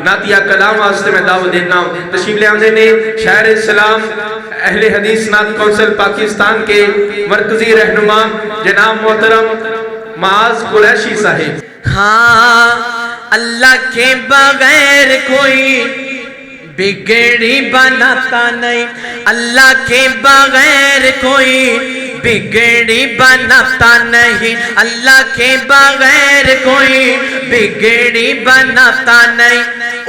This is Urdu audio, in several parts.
نعتیہ کلام واسطے میں دعوت دینا ہوں. تشریف لے آمدے نے شاعر اسلام اہل حدیث نعت کونسل پاکستان کے مرکزی رہنما جناب محترم معاذ قریشی صاحب. ہاں اللہ کے بغیر کوئی بگڑی بناتا نہیں، اللہ کے بغیر کوئی بگڑی بناتا نہیں، اللہ کے بغیر کوئی بگڑی بناتا نہیں،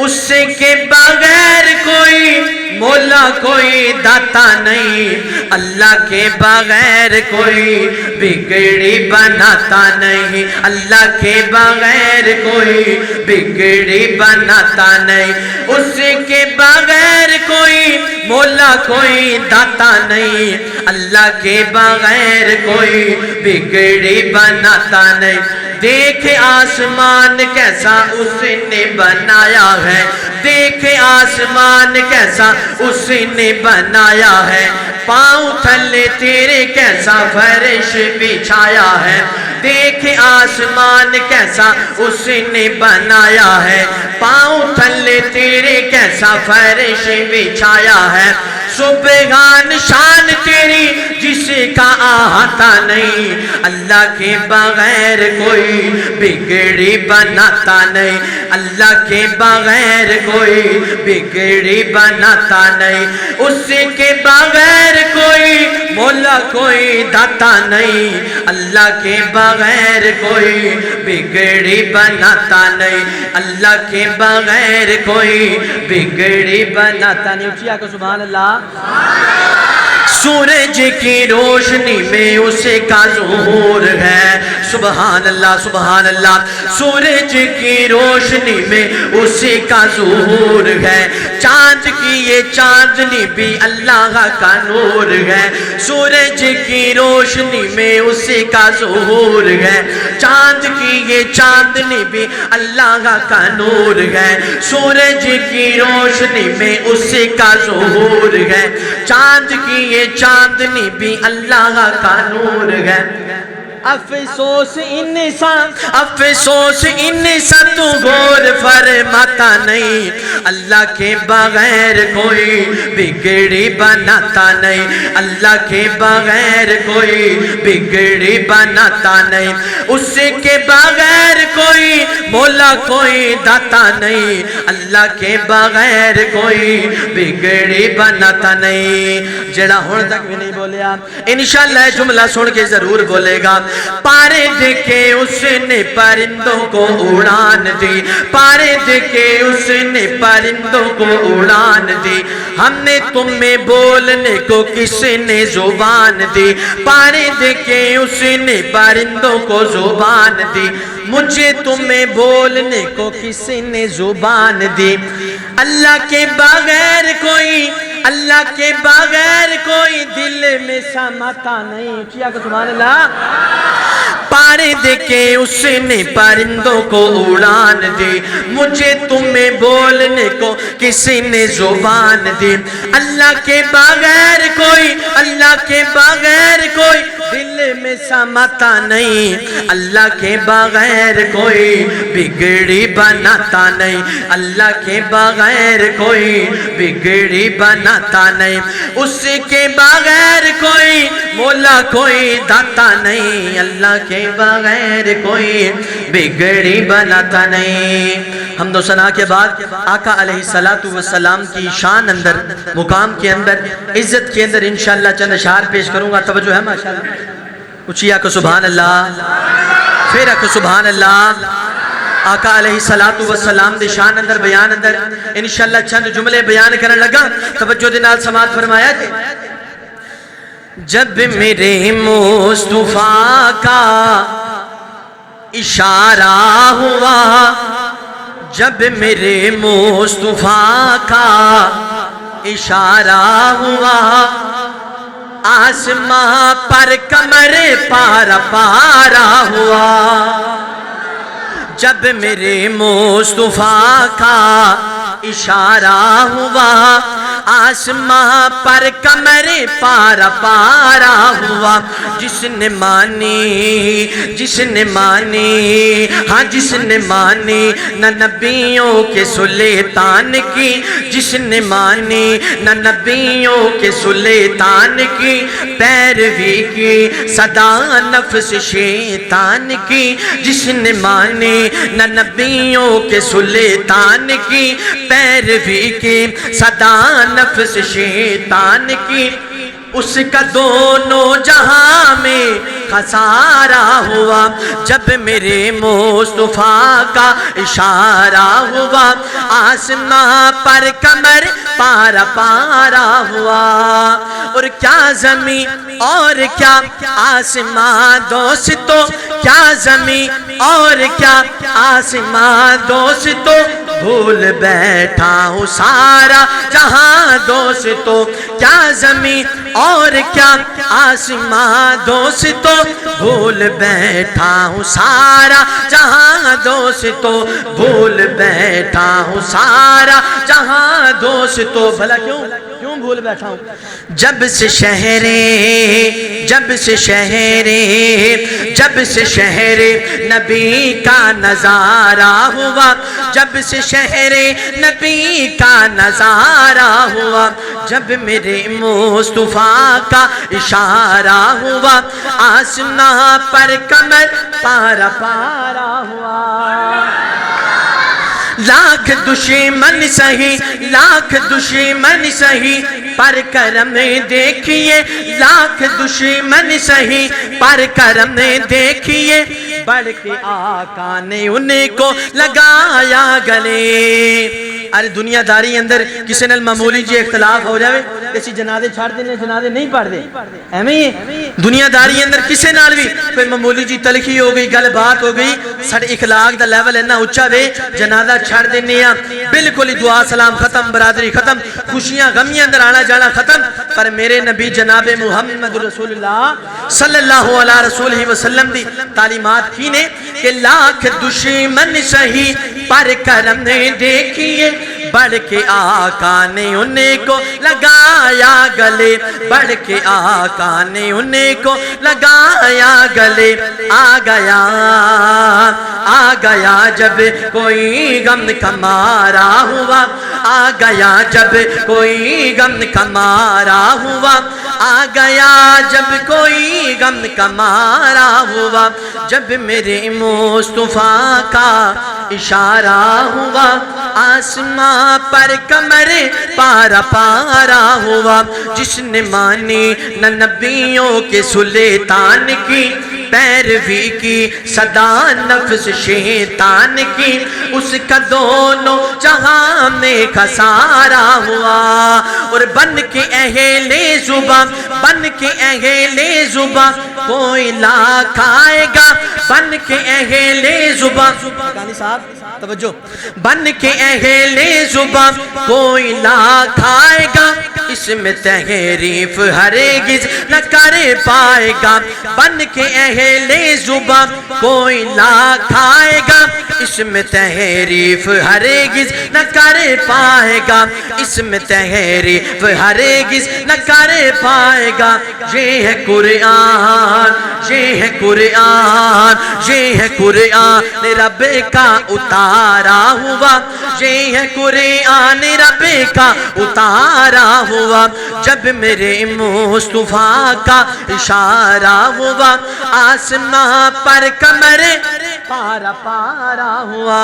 اس کے بغیر کوئی مولا کوئی داتا نہیں، اللہ کے بغیر کوئی بگڑی بناتا نہیں، اللہ کے بغیر کوئی بگڑی بناتا نہیں، اس کے بغیر کوئی مولا کوئی داتا نہیں، اللہ کے بغیر کوئی بگڑی بناتا نہیں. دیکھ آسمان کیسا اس نے بنایا ہے، دیکھ آسمان کیسا اس نے بنایا ہے، پاؤں تھلے تیرے کیسا فرش بچھایا ہے، دیکھ آسمان کیسا اس نے بنایا ہے، پاؤں تھلے تیرے کیسا فرش بچھایا ہے. سبحان شان تیری جس کا آتا نہیں، اللہ کے بغیر کوئی بگڑی بناتا نہیں، اللہ کے بغیر کوئی بگڑی بناتا نہیں، اس کے بغیر کوئی مولا کوئی داتا نہیں، اللہ کے بغیر کوئی بگڑی بناتا نہیں، اللہ کے بغیر کوئی بگڑی بناتا نہیں. اچھیا کو سبحان اللہ. سورج کی روشنی میں اس کا ظہور ہے، سبحان اللہ سبحان اللہ. سورج کی روشنی میں اس کا ظہور ہے، چاند کی یہ چاندنی بھی اللہ کا نور ہے، سورج کی روشنی میں اس کا ظہور ہے، چاند کی یہ چاندنی بھی اللہ کا نور ہے، سورج کی روشنی میں اس کا ظہور ہے، چاند کی یہ چاندنی بھی اللہ کا نور ہے. افسوس انسان تو غور فرماتا نہیں، اللہ کے بغیر کوئی بگڑی بناتا نہیں، اللہ کے بغیر کوئی بگڑی بناتا نہیں، اس کے بغیر کوئی مولا کوئی داتا نہیں، اللہ کے بغیر کوئی بگڑی بناتا نہیں. جڑا ہون تک بھی نہیں بولیا انشاءاللہ جملہ سن کے ضرور بولے گا. پارے دیکھے اس نے پرندوں کو اڑان دی، پارے دیکھے اس نے پرندوں کو اڑان دی، ہم نے تمہیں بولنے کو کس نے زبان دی، پارے دیکھے اس نے پرندوں کو زبان دی، مجھے تمہیں بولنے کو کس نے زبان دی. اللہ کے بغیر کوئی، اللہ کے بغیر کوئی دل میں سماتا نہیں. کیا کہ سبحان اللہ. پارے دیکھے اس نے پرندوں کو اڑان دی، مجھے تمہیں بولنے کو کسی نے زبان دی. اللہ کے بغیر کوئی، اللہ کے بغیر کوئی دل میں سماتا نہیں، اللہ کے بغیر کوئی بگڑی بناتا نہیں، اللہ کے بغیر کوئی بگڑی بناتا نہیں، اس کے بغیر کوئی مولا کوئی داتا نہیں، اللہ کے بغیر کوئی بگڑی بناتا نہیں. حمد و ثنا کے بعد آقا علیہ السلام کی شان اندر، مقام کے اندر، عزت کے اندر انشاءاللہ چند اشعار پیش کروں گا. توجہ ہے ماشاءاللہ. اچھیا کو سبحان اللہ، پھر کو سبحان اللہ. آقا علیہ السلام دی شان اندر، بیان اندر انشاءاللہ چند جملے بیان کرنے لگا. توجہ دے نال سماعت فرمایا جی. جب میرے مصطفیٰ کا اشارہ ہوا، جب میرے مصطفیٰ کا اشارہ ہوا، آسمان پر کمر پارا پارا ہوا. جب میرے مصطفیٰ کا اشارہ ہوا آسماں پر قمر پارا پارا ہوا جس نے مانی ہاں جس نے مانی نہ نبیوں کے سلطان کی جس نے مانی نہ نبیوں کے سلطان کی پیروی کی صدا نفس شیطان کی جس نے مانی نہ نبیوں کے سلطان کی پیروی کی صدا نفس شیطان کی اس کا دونوں جہاں میں خسارہ ہوا جب میرے مصطفیٰ کا اشارہ ہوا آسماں پر قمر پارا پارا ہوا اور کیا زمین اور کیا آسماں دوستو کیا زمین اور کیا آسماں دوستو بھول بیٹھا ہوں سارا جہاں دوستو کیا زمین اور کیا آسماں دوستو بھول بیٹھا ہوں سارا جہاں دوستو بھول بیٹھا ہوں سارا جہاں دوستو بھلا کیوں بھول بیٹھا ہوں جب سے شہر نبی کا نظارہ ہوا جب سے شہر نبی کا نظارہ ہوا جب میرے مصطفیٰ کا اشارہ ہوا آسماں پر قمر پارا پارا ہوا لاکھ دشمن سہی پر کرم دیکھیے لاکھ دشمن سہی پر کرم دیکھیے بڑھ کے آقا نے ان کو لگایا گلے ارے دنیا داری اندر کسی نال معمولی جی اختلاف ہو جاوے کسی جنازے چھاڑ دینے جنازے نہیں پڑھ دے ایمیں دنیا داری اندر کسی نال بھی کوئی معمولی جی تلخی ہو گئی گل بات ہو گئی ساڑھے اخلاق دا لیول اینا اچھا وے جنازہ چھاڑ دینے بالکل دعا سلام ختم برادری ختم خوشیاں غمیاں اندر آنا جانا ختم پر میرے نبی جناب محمد رسول اللہ صلی اللہ علیہ رسول وسلم دی تعلیمات کی نے کہ لاکھ دشمن سہی پر کرم دیکھیے بڑھ کے آقا نے انہیں کو لگایا گلے بڑھ کے آقا نے انہیں کو لگایا گلے آ گیا جب کوئی غم کمارا ہوا آ گیا جب کوئی غم کمارا ہوا آ گیا جب کوئی غم کمارا ہوا جب میرے مصطفیٰ کا اشارہ ہوا آسماں پر قمر پارا پارا ہوا جس نے مانی نہ نبیوں کے سلطان کی پیروی کی صدا نفس شیطان کی اس کا دونوں جہاں میں خسارہ ہوا اور بن کے اہل زباں کوئی لا کھائے گا بن کے اہل زباں توجہ بن کے اہل زباں کوئی لا کھائے گا اس میں تحریف ہرگز نہ کر پائے گا بن کے اہل زباں کوئی لا کھائے گا اس میں تحریف ہرگز نہ کر پائے گا اس میں تحریف ہرگز نہ کر پائے گا یہ ہے قرآن یہ ہے قرآن یہ ہے قرآن رب کا اتارا ہوا یہ ہے قرآن رب کا اتارا ہوا جب میرے مصطفیٰ کا اشارہ ہوا آسماں پر قمر پارا پارا ہوا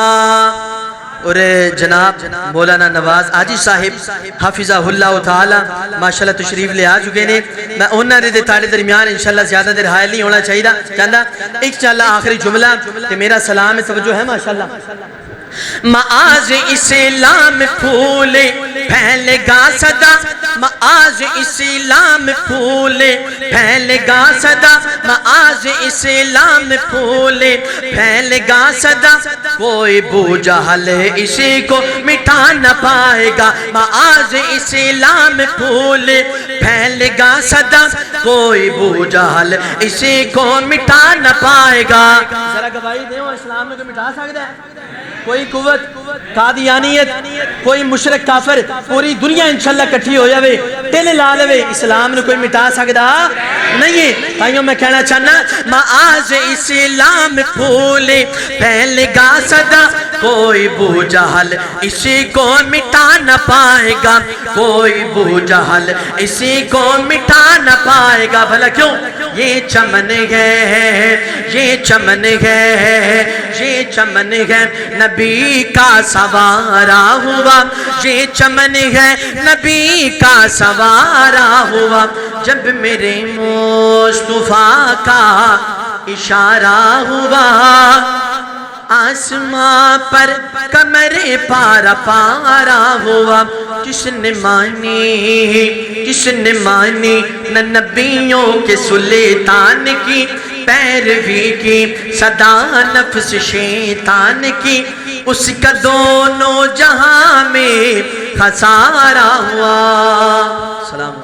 اور جناب مولانا نواز آجی صاحب حافظہ اللہ تعالی ماشاءاللہ تشریف لے آ چکے نے میں انہاں دے تاڑے درمیان انشاءاللہ زیادہ دیر حائل نہیں ہونا چاہیے چاہتا ایک چاللہ آخری جملہ تے میرا سلام توجہ ہے ماشاءاللہ معاذ اسلام پھول پھیل گا صدا معاذ اسلام پھول پھیل گا صدا معاذ اسلام پھول پھیل گا صدا کوئی بو جہل اسی کو مٹا نہ پائے گا معاذ اسلام پھول پھیل گا صدا کوئی بو جہل اسی کو مٹا نہ پائے گا ذرا گواہی دیں اسلام میں کو مٹا سکتا ہے کوئی قوت قادیانیت کوئی مشرک کافر پوری دنیا انشاءاللہ کٹھی ہو جاوے تیل لا لے اسلام نے کوئی مٹا سکتا نہیں. تائیوں میں کہنا چاہنا معاذ اسلام پھول پھیل گا صدا کوئی بو جہل اسی کو مٹا نہ پائے گا کوئی بو جہل اسی کو مٹا نہ پائے گا. بھلا کیوں؟ یہ چمن ہے یہ چمن ہے یہ چمن ہے نبی کا سوارا ہوا یہ چمن ہے نبی کا سوارا ہوا جب میرے مصطفیٰ کا اشارہ ہوا آسمان پر کمر پارا پارا ہوا. کس نے مانی نہ نبیوں کے سلطان کی پیروی کی صدا نفس شیطان کی اس کا دونوں جہاں میں خسارہ ہوا. سلام.